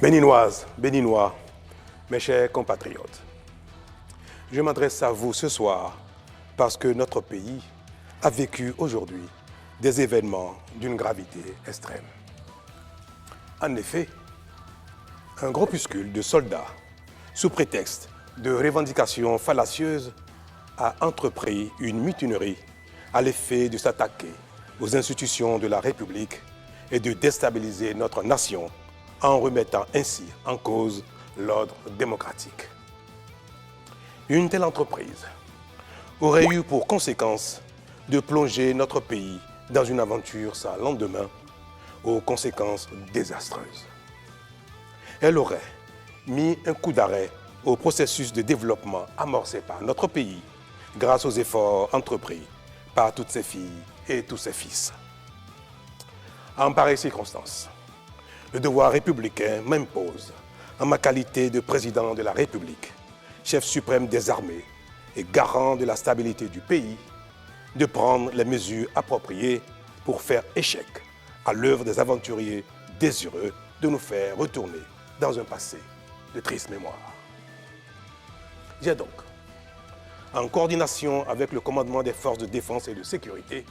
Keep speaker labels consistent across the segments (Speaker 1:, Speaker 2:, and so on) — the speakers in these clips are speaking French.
Speaker 1: Béninoises, Béninois, mes chers compatriotes, je m'adresse à vous ce soir parce que notre pays a vécu aujourd'hui des événements d'une gravité extrême. En effet, un groupuscule de soldats, sous prétexte de revendications fallacieuses, a entrepris une mutinerie à l'effet de s'attaquer aux institutions de la République et de déstabiliser notre nation en remettant ainsi en cause l'ordre démocratique. Une telle entreprise aurait eu pour conséquence de plonger notre pays dans une aventure sans lendemain aux conséquences désastreuses. Elle aurait mis un coup d'arrêt au processus de développement amorcé par notre pays grâce aux efforts entrepris par toutes ses filles et tous ses fils. En pareille circonstance, le devoir républicain m'impose, en ma qualité de président de la République, chef suprême des armées et garant de la stabilité du pays, de prendre les mesures appropriées pour faire échec à l'œuvre des aventuriers désireux de nous faire retourner dans un passé de triste mémoire. J'ai donc, en coordination avec le commandement des forces de défense et de sécurité,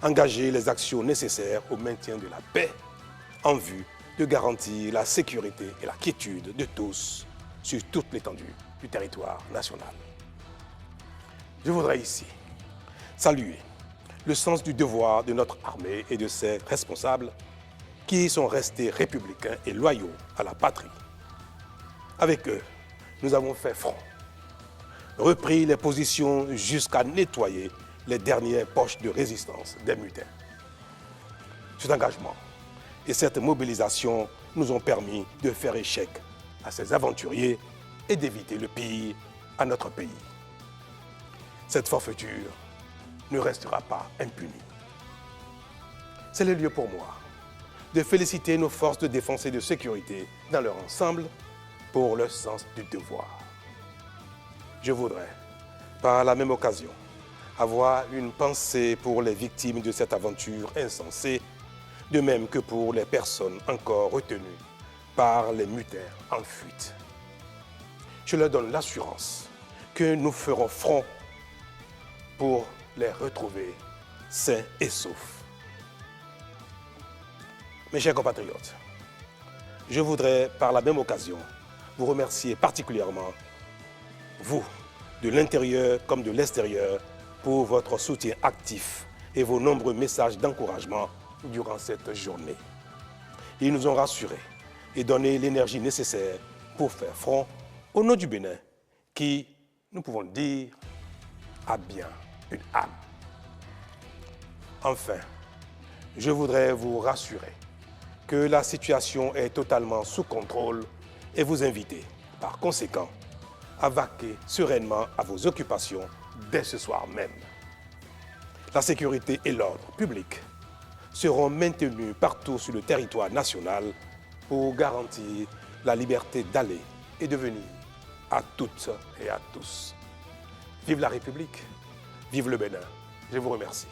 Speaker 1: engagé les actions nécessaires au maintien de la paix en vue de garantir la sécurité et la quiétude de tous sur toute l'étendue du territoire national. Je voudrais ici saluer le sens du devoir de notre armée et de ses responsables qui sont restés républicains et loyaux à la patrie. Avec eux, nous avons fait front, repris les positions jusqu'à nettoyer les dernières poches de résistance des mutins. Cet engagement et cette mobilisation nous ont permis de faire échec à ces aventuriers et d'éviter le pire à notre pays. Cette forfaiture ne restera pas impunie. C'est le lieu pour moi de féliciter nos forces de défense et de sécurité dans leur ensemble pour leur sens du devoir. Je voudrais, par la même occasion, avoir une pensée pour les victimes de cette aventure insensée, de même que pour les personnes encore retenues par les mutins en fuite. Je leur donne l'assurance que nous ferons front pour les retrouver sains et saufs. Mes chers compatriotes, je voudrais par la même occasion vous remercier particulièrement, vous, de l'intérieur comme de l'extérieur, pour votre soutien actif et vos nombreux messages d'encouragement durant cette journée. Ils nous ont rassurés et donné l'énergie nécessaire pour faire front au nom du Bénin, qui, nous pouvons le dire, a bien une âme. Enfin, je voudrais vous rassurer que la situation est totalement sous contrôle et vous inviter, par conséquent, à vaquer sereinement à vos occupations dès ce soir même. La sécurité et l'ordre public seront maintenus partout sur le territoire national pour garantir la liberté d'aller et de venir à toutes et à tous. Vive la République, vive le Bénin. Je vous remercie.